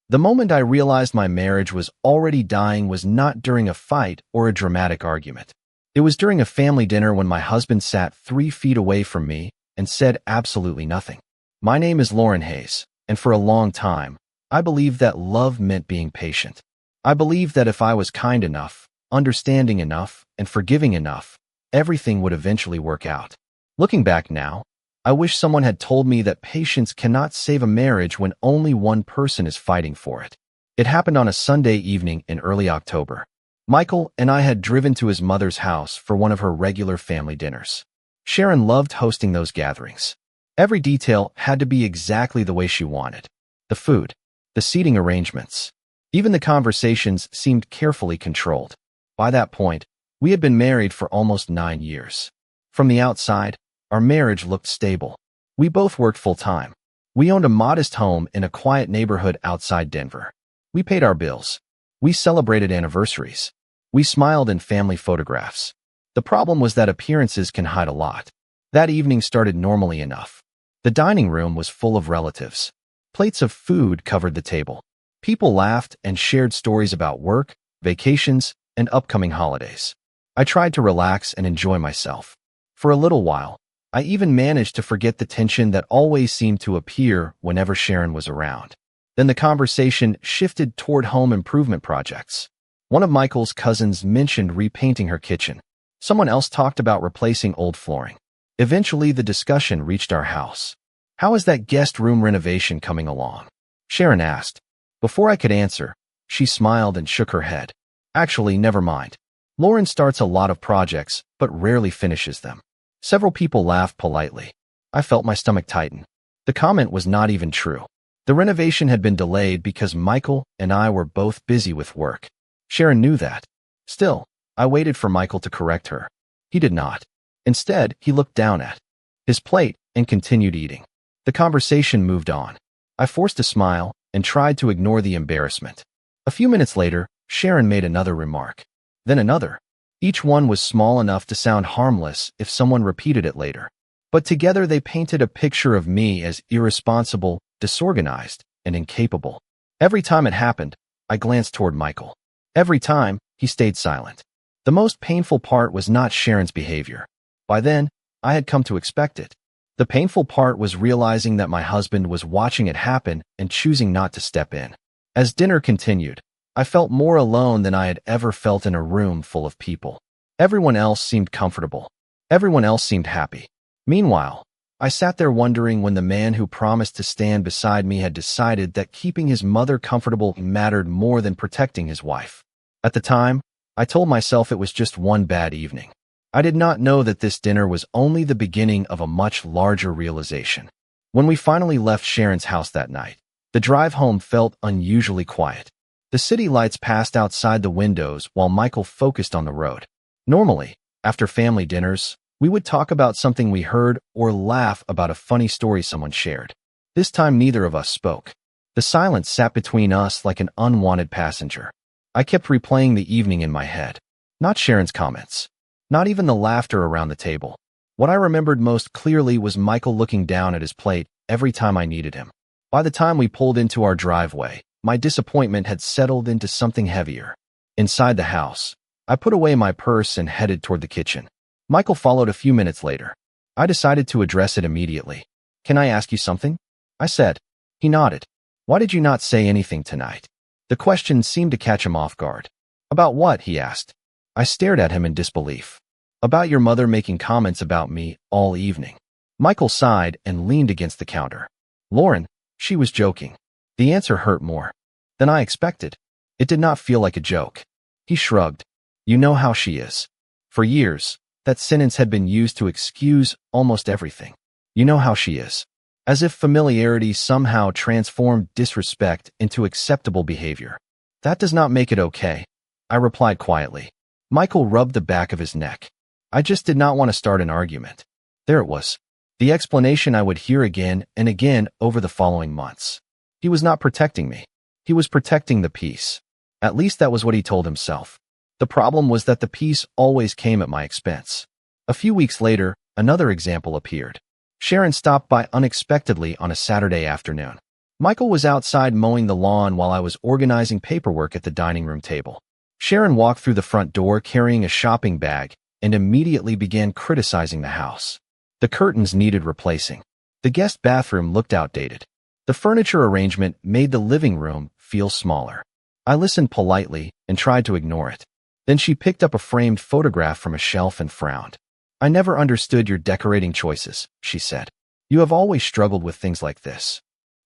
The moment I realized my marriage was already dying was not during a fight or a dramatic argument. It was during a family dinner when my husband sat 3 feet away from me and said absolutely nothing. My name is Lauren Hayes, and for a long time, I believed that love meant being patient. I believed that if I was kind enough, understanding enough, and forgiving enough, everything would eventually work out. Looking back now, I wish someone had told me that patience cannot save a marriage when only one person is fighting for it. It happened on a Sunday evening in early October. Michael and I had driven to his mother's house for one of her regular family dinners. Sharon loved hosting those gatherings. Every detail had to be exactly the way she wanted. The food, the seating arrangements, even the conversations seemed carefully controlled. By that point, we had been married for almost 9 years. From the outside, our marriage looked stable. We both worked full-time. We owned a modest home in a quiet neighborhood outside Denver. We paid our bills. We celebrated anniversaries. We smiled in family photographs. The problem was that appearances can hide a lot. That evening started normally enough. The dining room was full of relatives. Plates of food covered the table. People laughed and shared stories about work, vacations, and upcoming holidays. I tried to relax and enjoy myself. For a little while, I even managed to forget the tension that always seemed to appear whenever Sharon was around. Then the conversation shifted toward home improvement projects. One of Michael's cousins mentioned repainting her kitchen. Someone else talked about replacing old flooring. Eventually, the discussion reached our house. "How is that guest room renovation coming along?" Sharon asked. Before I could answer, she smiled and shook her head. "Actually, never mind. Lauren starts a lot of projects, but rarely finishes them." Several people laughed politely. I felt my stomach tighten. The comment was not even true. The renovation had been delayed because Michael and I were both busy with work. Sharon knew that. Still, I waited for Michael to correct her. He did not. Instead, he looked down at his plate and continued eating. The conversation moved on. I forced a smile and tried to ignore the embarrassment. A few minutes later, Sharon made another remark. Then another. Each one was small enough to sound harmless if someone repeated it later. But together they painted a picture of me as irresponsible, disorganized, and incapable. Every time it happened, I glanced toward Michael. Every time, he stayed silent. The most painful part was not Sharon's behavior. By then, I had come to expect it. The painful part was realizing that my husband was watching it happen and choosing not to step in. As dinner continued, I felt more alone than I had ever felt in a room full of people. Everyone else seemed comfortable. Everyone else seemed happy. Meanwhile, I sat there wondering when the man who promised to stand beside me had decided that keeping his mother comfortable mattered more than protecting his wife. At the time, I told myself it was just one bad evening. I did not know that this dinner was only the beginning of a much larger realization. When we finally left Sharon's house that night, the drive home felt unusually quiet. The city lights passed outside the windows while Michael focused on the road. Normally, after family dinners, we would talk about something we heard or laugh about a funny story someone shared. This time neither of us spoke. The silence sat between us like an unwanted passenger. I kept replaying the evening in my head. Not Sharon's comments. Not even the laughter around the table. What I remembered most clearly was Michael looking down at his plate every time I needed him. By the time we pulled into our driveway, my disappointment had settled into something heavier. Inside the house, I put away my purse and headed toward the kitchen. Michael followed a few minutes later. I decided to address it immediately. "Can I ask you something?" I said. He nodded. "Why did you not say anything tonight?" The question seemed to catch him off guard. "About what?" he asked. I stared at him in disbelief. "About your mother making comments about me all evening." Michael sighed and leaned against the counter. "Lauren, she was joking." The answer hurt more than I expected. It did not feel like a joke. He shrugged. "You know how she is." For years, that sentence had been used to excuse almost everything. "You know how she is." As if familiarity somehow transformed disrespect into acceptable behavior. "That does not make it okay," I replied quietly. Michael rubbed the back of his neck. I just did not want to start an argument. There it was. The explanation I would hear again and again over the following months. He was not protecting me. He was protecting the peace. At least that was what he told himself. The problem was that the peace always came at my expense. A few weeks later, another example appeared. Sharon stopped by unexpectedly on a Saturday afternoon. Michael was outside mowing the lawn while I was organizing paperwork at the dining room table. Sharon walked through the front door carrying a shopping bag and immediately began criticizing the house. The curtains needed replacing. The guest bathroom looked outdated. The furniture arrangement made the living room feel smaller. I listened politely and tried to ignore it. Then she picked up a framed photograph from a shelf and frowned. "I never understood your decorating choices," she said. "You have always struggled with things like this."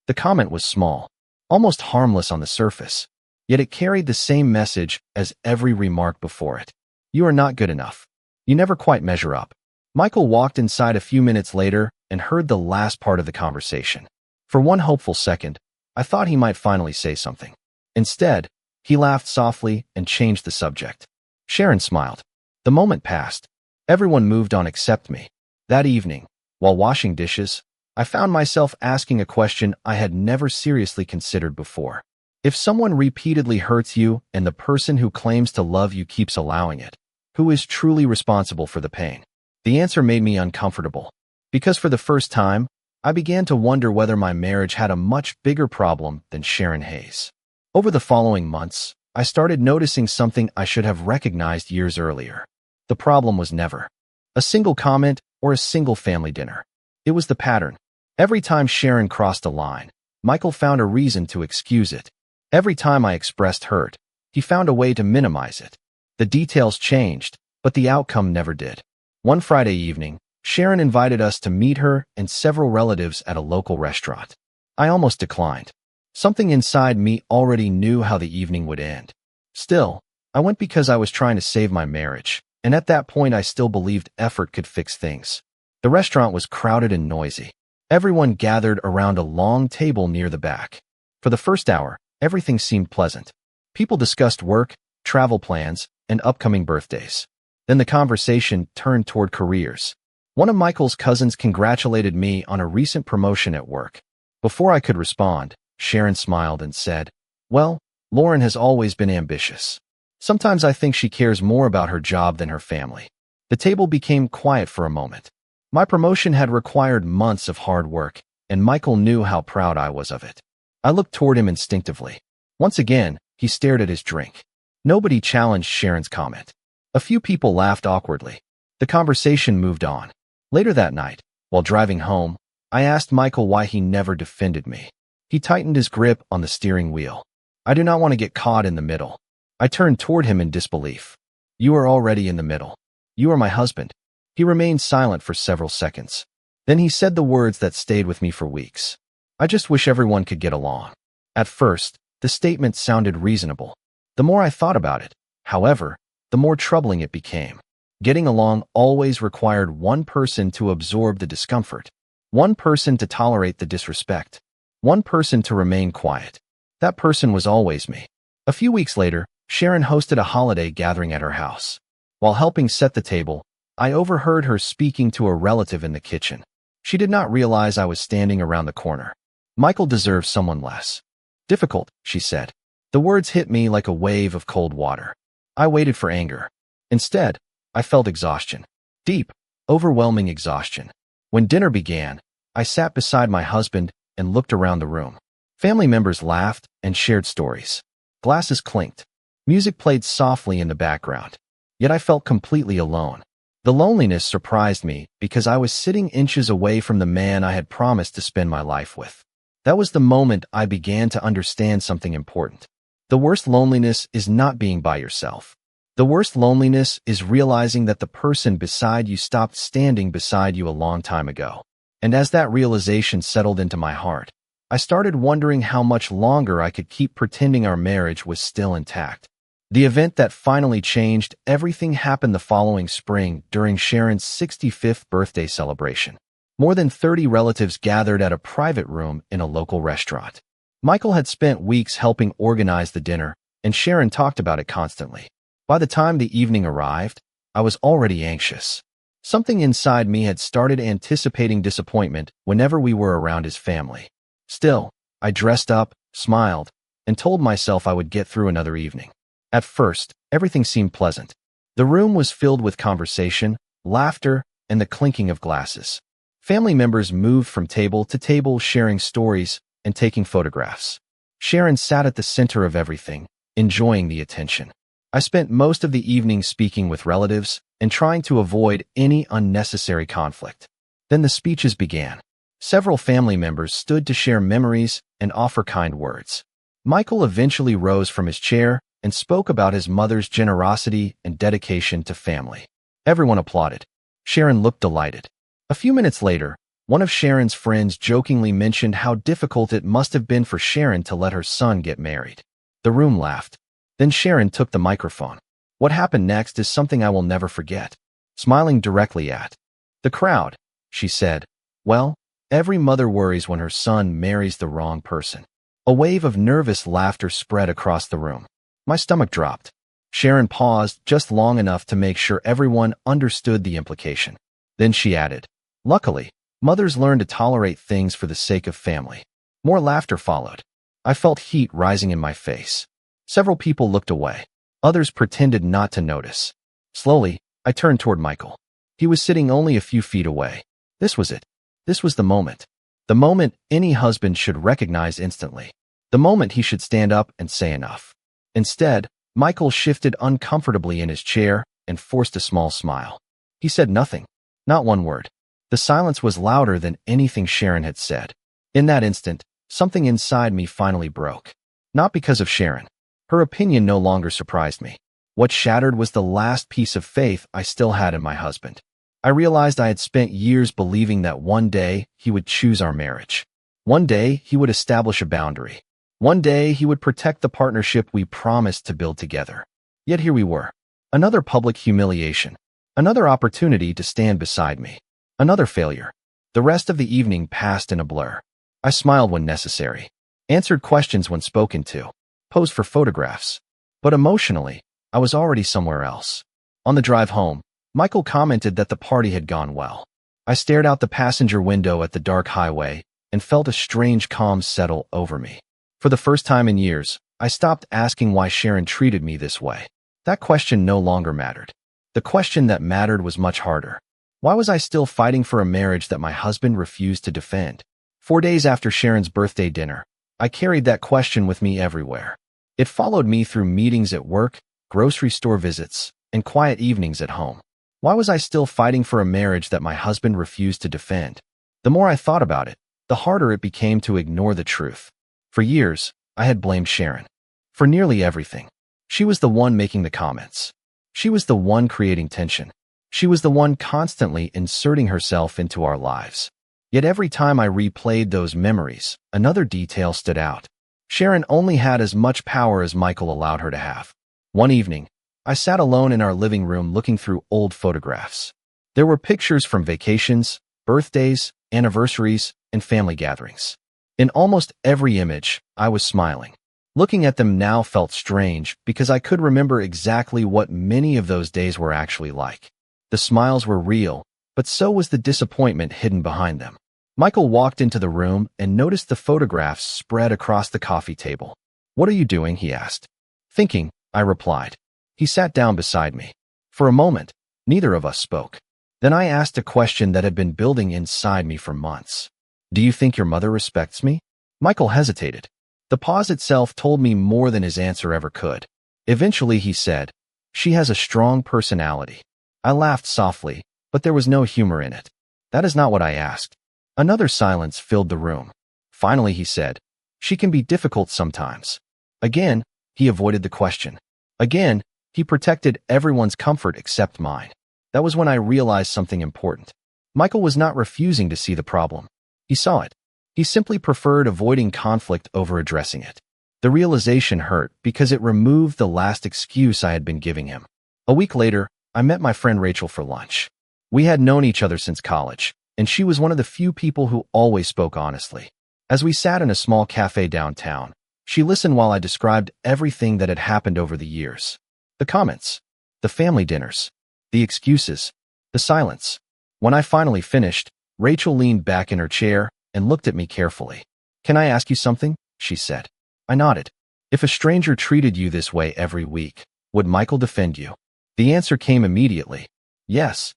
The comment was small, almost harmless on the surface, yet it carried the same message as every remark before it. "You are not good enough. You never quite measure up." Michael walked inside a few minutes later and heard the last part of the conversation. For one hopeful second, I thought he might finally say something. Instead, he laughed softly and changed the subject. Sharon smiled. The moment passed. Everyone moved on except me. That evening, while washing dishes, I found myself asking a question I had never seriously considered before. If someone repeatedly hurts you and the person who claims to love you keeps allowing it, who is truly responsible for the pain? The answer made me uncomfortable, because for the first time, I began to wonder whether my marriage had a much bigger problem than Sharon Hayes. Over the following months, I started noticing something I should have recognized years earlier. The problem was never a single comment or a single family dinner. It was the pattern. Every time Sharon crossed a line, Michael found a reason to excuse it. Every time I expressed hurt, he found a way to minimize it. The details changed, but the outcome never did. One Friday evening, Sharon invited us to meet her and several relatives at a local restaurant. I almost declined. Something inside me already knew how the evening would end. Still, I went because I was trying to save my marriage, and at that point I still believed effort could fix things. The restaurant was crowded and noisy. Everyone gathered around a long table near the back. For the first hour, everything seemed pleasant. People discussed work, travel plans, and upcoming birthdays. Then the conversation turned toward careers. One of Michael's cousins congratulated me on a recent promotion at work. Before I could respond, Sharon smiled and said, "Well, Lauren has always been ambitious. Sometimes I think she cares more about her job than her family." The table became quiet for a moment. My promotion had required months of hard work, and Michael knew how proud I was of it. I looked toward him instinctively. Once again, he stared at his drink. Nobody challenged Sharon's comment. A few people laughed awkwardly. The conversation moved on. Later that night, while driving home, I asked Michael why he never defended me. He tightened his grip on the steering wheel. "I do not want to get caught in the middle." I turned toward him in disbelief. "You are already in the middle. You are my husband." He remained silent for several seconds. Then he said the words that stayed with me for weeks. "I just wish everyone could get along." At first, the statement sounded reasonable. The more I thought about it, however, the more troubling it became. Getting along always required one person to absorb the discomfort, one person to tolerate the disrespect, one person to remain quiet. That person was always me. A few weeks later, Sharon hosted a holiday gathering at her house. While helping set the table, I overheard her speaking to a relative in the kitchen. She did not realize I was standing around the corner. "Michael deserves someone less difficult," she said. The words hit me like a wave of cold water. I waited for anger. Instead, I felt exhaustion. Deep, overwhelming exhaustion. When dinner began, I sat beside my husband and looked around the room. Family members laughed and shared stories. Glasses clinked. Music played softly in the background. Yet I felt completely alone. The loneliness surprised me because I was sitting inches away from the man I had promised to spend my life with. That was the moment I began to understand something important. The worst loneliness is not being by yourself. The worst loneliness is realizing that the person beside you stopped standing beside you a long time ago. And as that realization settled into my heart, I started wondering how much longer I could keep pretending our marriage was still intact. The event that finally changed everything happened the following spring during Sharon's 65th birthday celebration. More than 30 relatives gathered at a private room in a local restaurant. Michael had spent weeks helping organize the dinner, and Sharon talked about it constantly. By the time the evening arrived, I was already anxious. Something inside me had started anticipating disappointment whenever we were around his family. Still, I dressed up, smiled, and told myself I would get through another evening. At first, everything seemed pleasant. The room was filled with conversation, laughter, and the clinking of glasses. Family members moved from table to table sharing stories, and taking photographs. Sharon sat at the center of everything, enjoying the attention. I spent most of the evening speaking with relatives and trying to avoid any unnecessary conflict. Then the speeches began. Several family members stood to share memories and offer kind words. Michael eventually rose from his chair and spoke about his mother's generosity and dedication to family. Everyone applauded. Sharon looked delighted. A few minutes later, one of Sharon's friends jokingly mentioned how difficult it must have been for Sharon to let her son get married. The room laughed. Then Sharon took the microphone. What happened next is something I will never forget. Smiling directly at the crowd, she said, "Well, every mother worries when her son marries the wrong person." A wave of nervous laughter spread across the room. My stomach dropped. Sharon paused just long enough to make sure everyone understood the implication. Then she added, "Luckily, mothers learn to tolerate things for the sake of family." More laughter followed. I felt heat rising in my face. Several people looked away. Others pretended not to notice. Slowly, I turned toward Michael. He was sitting only a few feet away. This was it. This was the moment. The moment any husband should recognize instantly. The moment he should stand up and say enough. Instead, Michael shifted uncomfortably in his chair and forced a small smile. He said nothing. Not one word. The silence was louder than anything Sharon had said. In that instant, something inside me finally broke. Not because of Sharon. Her opinion no longer surprised me. What shattered was the last piece of faith I still had in my husband. I realized I had spent years believing that one day he would choose our marriage. One day he would establish a boundary. One day he would protect the partnership we promised to build together. Yet here we were. Another public humiliation. Another opportunity to stand beside me. Another failure. The rest of the evening passed in a blur. I smiled when necessary. Answered questions when spoken to. Posed for photographs. But emotionally, I was already somewhere else. On the drive home, Michael commented that the party had gone well. I stared out the passenger window at the dark highway and felt a strange calm settle over me. For the first time in years, I stopped asking why Sharon treated me this way. That question no longer mattered. The question that mattered was much harder. Why was I still fighting for a marriage that my husband refused to defend? 4 days after Sharon's birthday dinner, I carried that question with me everywhere. It followed me through meetings at work, grocery store visits, and quiet evenings at home. Why was I still fighting for a marriage that my husband refused to defend? The more I thought about it, the harder it became to ignore the truth. For years, I had blamed Sharon. For nearly everything. She was the one making the comments. She was the one creating tension. She was the one constantly inserting herself into our lives. Yet every time I replayed those memories, another detail stood out. Sharon only had as much power as Michael allowed her to have. One evening, I sat alone in our living room looking through old photographs. There were pictures from vacations, birthdays, anniversaries, and family gatherings. In almost every image, I was smiling. Looking at them now felt strange because I could remember exactly what many of those days were actually like. The smiles were real, but so was the disappointment hidden behind them. Michael walked into the room and noticed the photographs spread across the coffee table. "What are you doing?" he asked. "Thinking," I replied. He sat down beside me. For a moment, neither of us spoke. Then I asked a question that had been building inside me for months. "Do you think your mother respects me?" Michael hesitated. The pause itself told me more than his answer ever could. Eventually he said, "She has a strong personality." I laughed softly, but there was no humor in it. "That is not what I asked." Another silence filled the room. Finally he said, "She can be difficult sometimes." Again, he avoided the question. Again, he protected everyone's comfort except mine. That was when I realized something important. Michael was not refusing to see the problem. He saw it. He simply preferred avoiding conflict over addressing it. The realization hurt because it removed the last excuse I had been giving him. A week later, I met my friend Rachel for lunch. We had known each other since college, and she was one of the few people who always spoke honestly. As we sat in a small cafe downtown, she listened while I described everything that had happened over the years. The comments, the family dinners, the excuses, the silence. When I finally finished, Rachel leaned back in her chair and looked at me carefully. "Can I ask you something?" she said. I nodded. "If a stranger treated you this way every week, would Michael defend you?" The answer came immediately. "Yes."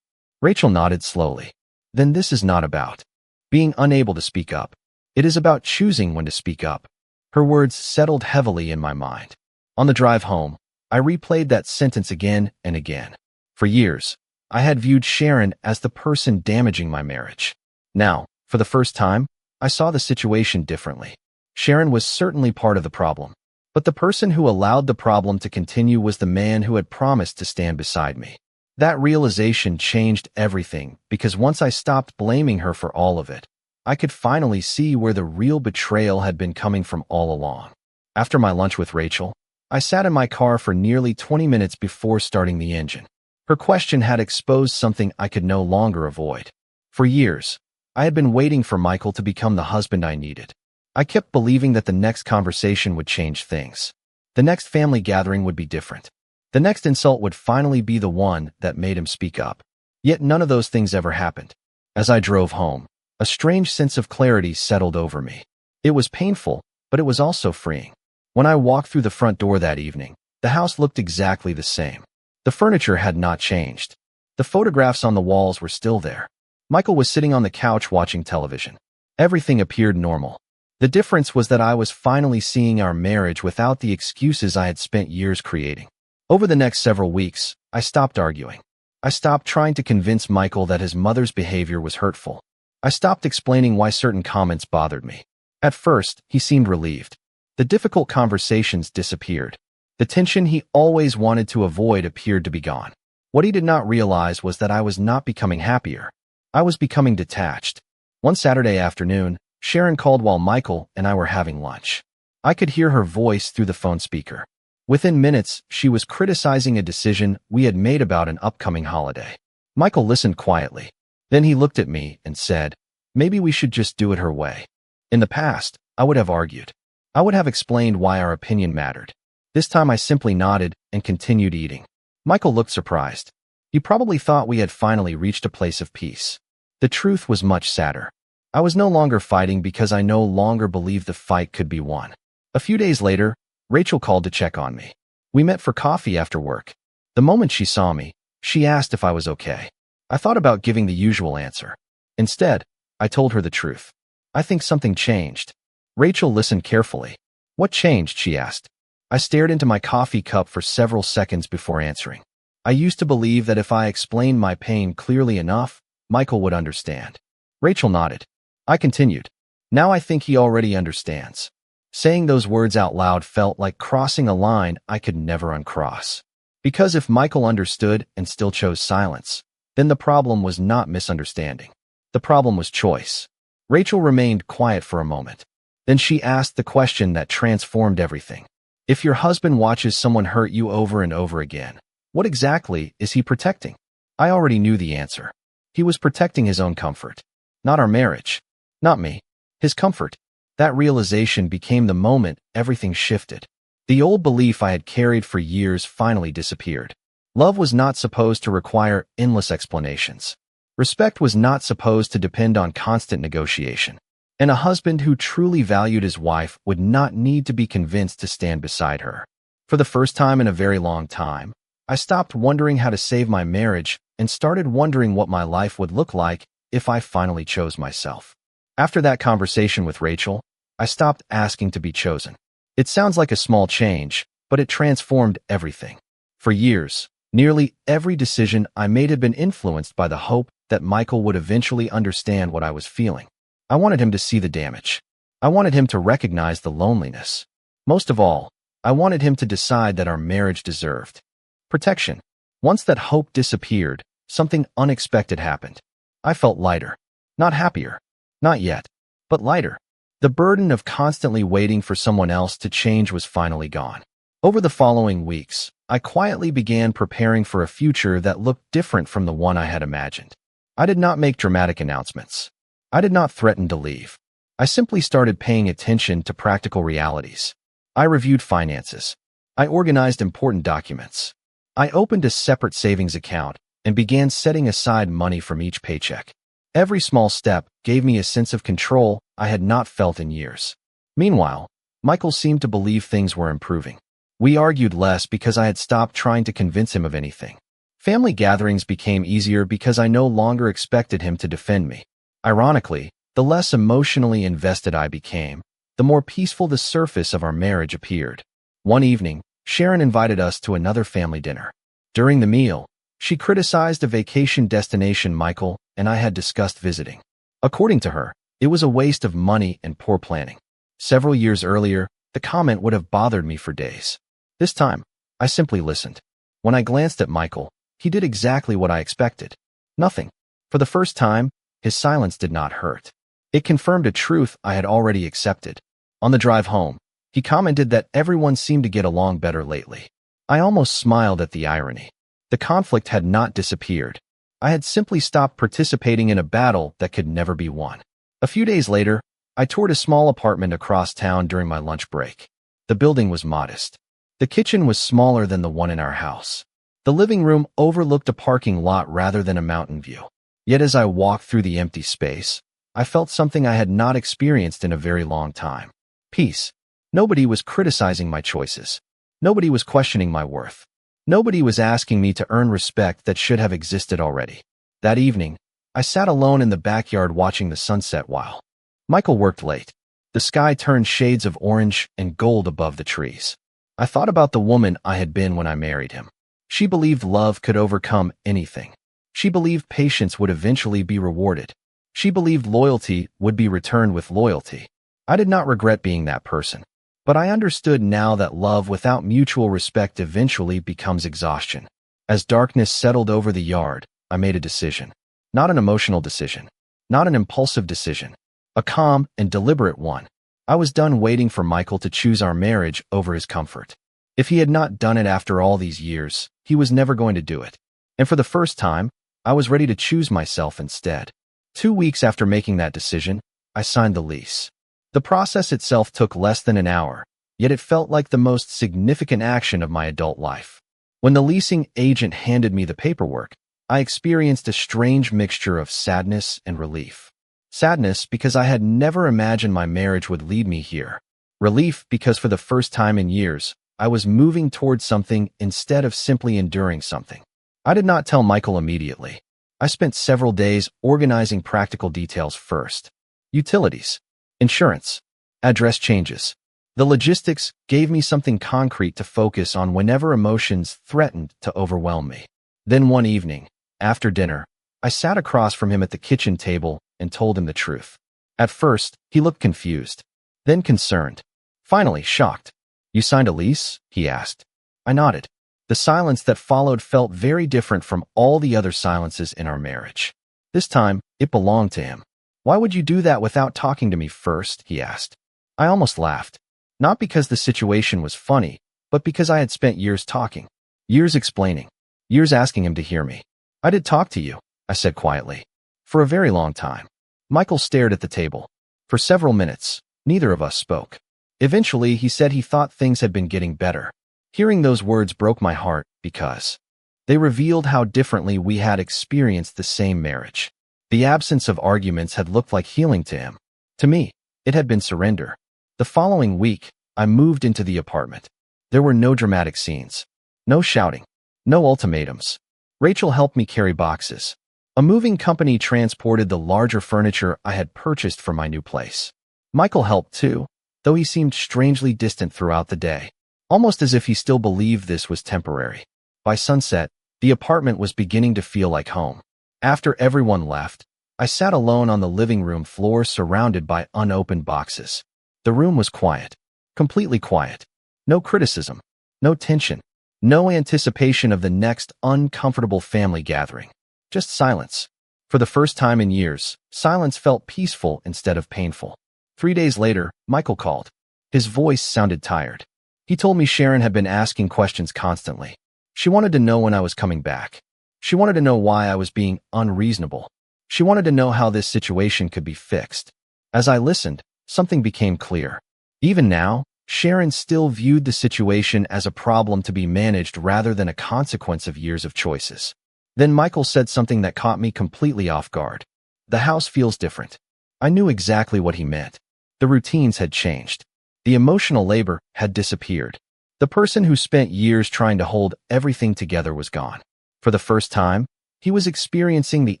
Rachel nodded slowly. "Then this is not about being unable to speak up. It is about choosing when to speak up. Her words settled heavily in my mind. On the drive home, I replayed that sentence again and again. For years, I had viewed Sharon as the person damaging my marriage. Now, for the first time, I saw the situation differently. Sharon was certainly part of the problem, but the person who allowed the problem to continue was the man who had promised to stand beside me. That realization changed everything because once I stopped blaming her for all of it, I could finally see where the real betrayal had been coming from all along. After my lunch with Rachel, I sat in my car for nearly 20 minutes before starting the engine. Her question had exposed something I could no longer avoid. For years, I had been waiting for Michael to become the husband I needed. I kept believing that the next conversation would change things. The next family gathering would be different. The next insult would finally be the one that made him speak up. Yet none of those things ever happened. As I drove home, a strange sense of clarity settled over me. It was painful, but it was also freeing. When I walked through the front door that evening, the house looked exactly the same. The furniture had not changed. The photographs on the walls were still there. Michael was sitting on the couch watching television. Everything appeared normal. The difference was that I was finally seeing our marriage without the excuses I had spent years creating. Over the next several weeks, I stopped arguing. I stopped trying to convince Michael that his mother's behavior was hurtful. I stopped explaining why certain comments bothered me. At first, he seemed relieved. The difficult conversations disappeared. The tension he always wanted to avoid appeared to be gone. What he did not realize was that I was not becoming happier. I was becoming detached. One Saturday afternoon, Sharon called while Michael and I were having lunch. I could hear her voice through the phone speaker. Within minutes, she was criticizing a decision we had made about an upcoming holiday. Michael listened quietly. Then he looked at me and said, "Maybe we should just do it her way." In the past, I would have argued. I would have explained why our opinion mattered. This time I simply nodded and continued eating. Michael looked surprised. He probably thought we had finally reached a place of peace. The truth was much sadder. I was no longer fighting because I no longer believed the fight could be won. A few days later, Rachel called to check on me. We met for coffee after work. The moment she saw me, she asked if I was okay. I thought about giving the usual answer. Instead, I told her the truth. I think something changed. Rachel listened carefully. "What changed?" she asked. I stared into my coffee cup for several seconds before answering. I used to believe that if I explained my pain clearly enough, Michael would understand. Rachel nodded. I continued. "Now I think he already understands." Saying those words out loud felt like crossing a line I could never uncross. Because if Michael understood and still chose silence, then the problem was not misunderstanding. The problem was choice. Rachel remained quiet for a moment. Then she asked the question that transformed everything. If your husband watches someone hurt you over and over again, what exactly is he protecting? I already knew the answer. He was protecting his own comfort. Not our marriage. Not me. His comfort. That realization became the moment everything shifted. The old belief I had carried for years finally disappeared. Love was not supposed to require endless explanations. Respect was not supposed to depend on constant negotiation. And a husband who truly valued his wife would not need to be convinced to stand beside her. For the first time in a very long time, I stopped wondering how to save my marriage and started wondering what my life would look like if I finally chose myself. After that conversation with Rachel, I stopped asking to be chosen. It sounds like a small change, but it transformed everything. For years, nearly every decision I made had been influenced by the hope that Michael would eventually understand what I was feeling. I wanted him to see the damage. I wanted him to recognize the loneliness. Most of all, I wanted him to decide that our marriage deserved protection. Once that hope disappeared, something unexpected happened. I felt lighter. Not happier. Not yet. But lighter. The burden of constantly waiting for someone else to change was finally gone. Over the following weeks, I quietly began preparing for a future that looked different from the one I had imagined. I did not make dramatic announcements. I did not threaten to leave. I simply started paying attention to practical realities. I reviewed finances. I organized important documents. I opened a separate savings account and began setting aside money from each paycheck. Every small step gave me a sense of control I had not felt in years. Meanwhile, Michael seemed to believe things were improving. We argued less because I had stopped trying to convince him of anything. Family gatherings became easier because I no longer expected him to defend me. Ironically, The less emotionally invested I became, the more peaceful the surface of our marriage appeared. One evening, Sharon invited us to another family dinner. During the meal, she criticized a vacation destination Michael and I had discussed visiting. According to her, it was a waste of money and poor planning. Several years earlier, the comment would have bothered me for days. This time, I simply listened. When I glanced at Michael, he did exactly what I expected. Nothing. For the first time, his silence did not hurt. It confirmed a truth I had already accepted. On the drive home, he commented that everyone seemed to get along better lately. I almost smiled at the irony. The conflict had not disappeared. I had simply stopped participating in a battle that could never be won. A few days later, I toured a small apartment across town during my lunch break. The building was modest. The kitchen was smaller than the one in our house. The living room overlooked a parking lot rather than a mountain view. Yet as I walked through the empty space, I felt something I had not experienced in a very long time. Peace. Nobody was criticizing my choices. Nobody was questioning my worth. Nobody was asking me to earn respect that should have existed already. That evening, I sat alone in the backyard watching the sunset while Michael worked late. The sky turned shades of orange and gold above the trees. I thought about the woman I had been when I married him. She believed love could overcome anything. She believed patience would eventually be rewarded. She believed loyalty would be returned with loyalty. I did not regret being that person. But I understood now that love without mutual respect eventually becomes exhaustion. As darkness settled over the yard, I made a decision. Not an emotional decision. Not an impulsive decision. A calm and deliberate one. I was done waiting for Michael to choose our marriage over his comfort. If he had not done it after all these years, he was never going to do it. And for the first time, I was ready to choose myself instead. 2 weeks after making that decision, I signed the lease. The process itself took less than an hour, yet it felt like the most significant action of my adult life. When the leasing agent handed me the paperwork, I experienced a strange mixture of sadness and relief. Sadness because I had never imagined my marriage would lead me here. Relief because for the first time in years, I was moving towards something instead of simply enduring something. I did not tell Michael immediately. I spent several days organizing practical details first. Utilities, insurance, address changes. The logistics gave me something concrete to focus on whenever emotions threatened to overwhelm me. Then one evening, after dinner, I sat across from him at the kitchen table and told him the truth. At first, he looked confused, then concerned, finally shocked. "You signed a lease?" he asked. I nodded. The silence that followed felt very different from all the other silences in our marriage. This time, it belonged to him. "Why would you do that without talking to me first?" he asked. I almost laughed. Not because the situation was funny, but because I had spent years talking, years explaining, years asking him to hear me. "I did talk to you," I said quietly. "For a very long time." Michael stared at the table. For several minutes, neither of us spoke. Eventually, he said he thought things had been getting better. Hearing those words broke my heart because they revealed how differently we had experienced the same marriage. The absence of arguments had looked like healing to him. To me, it had been surrender. The following week, I moved into the apartment. There were no dramatic scenes, no shouting, no ultimatums. Rachel helped me carry boxes. A moving company transported the larger furniture I had purchased for my new place. Michael helped too, though he seemed strangely distant throughout the day, almost as if he still believed this was temporary. By sunset, the apartment was beginning to feel like home. After everyone left, I sat alone on the living room floor surrounded by unopened boxes. The room was quiet, completely quiet. No criticism, no tension, no anticipation of the next uncomfortable family gathering. Just silence. For the first time in years, silence felt peaceful instead of painful. 3 days later, Michael called. His voice sounded tired. He told me Sharon had been asking questions constantly. She wanted to know when I was coming back. She wanted to know why I was being unreasonable. She wanted to know how this situation could be fixed. As I listened, something became clear. Even now, Sharon still viewed the situation as a problem to be managed rather than a consequence of years of choices. Then Michael said something that caught me completely off guard. "The house feels different." I knew exactly what he meant. The routines had changed. The emotional labor had disappeared. The person who spent years trying to hold everything together was gone. For the first time, he was experiencing the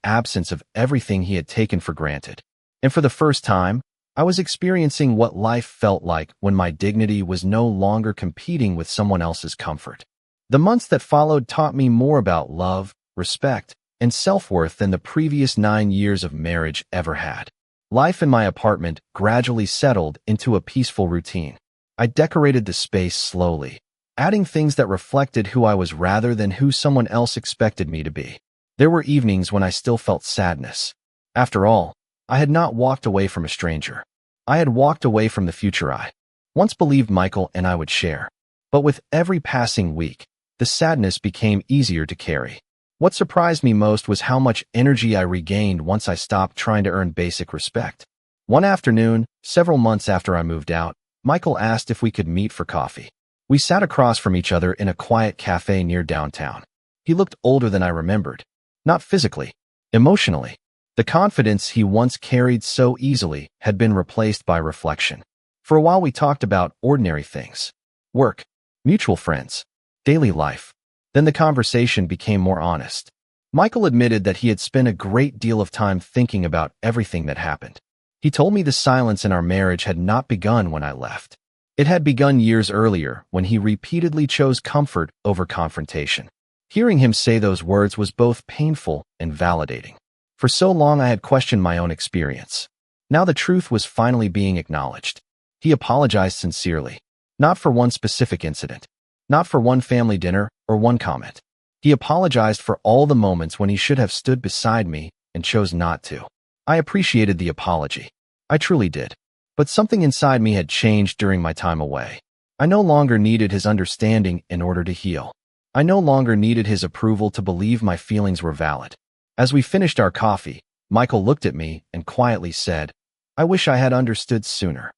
absence of everything he had taken for granted. And for the first time, I was experiencing what life felt like when my dignity was no longer competing with someone else's comfort. The months that followed taught me more about love, respect, and self-worth than the previous 9 years of marriage ever had. Life in my apartment gradually settled into a peaceful routine. I decorated the space slowly, adding things that reflected who I was rather than who someone else expected me to be. There were evenings when I still felt sadness. After all, I had not walked away from a stranger. I had walked away from the future I once believed Michael and I would share. But with every passing week, the sadness became easier to carry. What surprised me most was how much energy I regained once I stopped trying to earn basic respect. One afternoon, several months after I moved out, Michael asked if we could meet for coffee. We sat across from each other in a quiet cafe near downtown. He looked older than I remembered. Not physically, emotionally. The confidence he once carried so easily had been replaced by reflection. For a while we talked about ordinary things. Work, mutual friends, daily life. Then the conversation became more honest. Michael admitted that he had spent a great deal of time thinking about everything that happened. He told me the silence in our marriage had not begun when I left. It had begun years earlier when he repeatedly chose comfort over confrontation. Hearing him say those words was both painful and validating. For so long I had questioned my own experience. Now the truth was finally being acknowledged. He apologized sincerely. Not for one specific incident. Not for one family dinner or one comment. He apologized for all the moments when he should have stood beside me and chose not to. I appreciated the apology. I truly did. But something inside me had changed during my time away. I no longer needed his understanding in order to heal. I no longer needed his approval to believe my feelings were valid. As we finished our coffee, Michael looked at me and quietly said, "I wish I had understood sooner."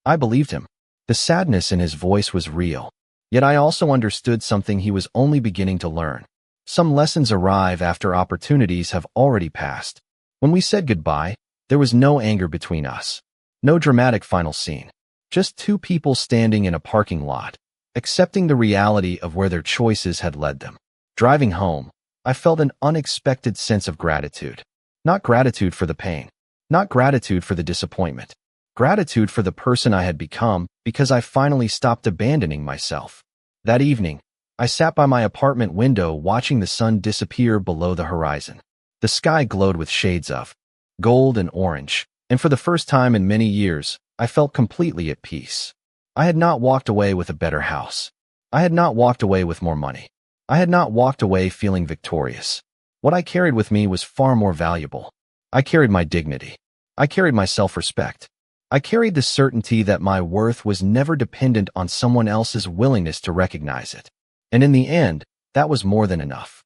I believed him. The sadness in his voice was real. Yet I also understood something he was only beginning to learn. Some lessons arrive after opportunities have already passed. When we said goodbye, there was no anger between us. No dramatic final scene. Just two people standing in a parking lot, accepting the reality of where their choices had led them. Driving home, I felt an unexpected sense of gratitude. Not gratitude for the pain. Not gratitude for the disappointment. Gratitude for the person I had become because I finally stopped abandoning myself. That evening, I sat by my apartment window watching the sun disappear below the horizon. The sky glowed with shades of gold and orange, and for the first time in many years, I felt completely at peace. I had not walked away with a better house. I had not walked away with more money. I had not walked away feeling victorious. What I carried with me was far more valuable. I carried my dignity. I carried my self-respect. I carried the certainty that my worth was never dependent on someone else's willingness to recognize it. And in the end, that was more than enough.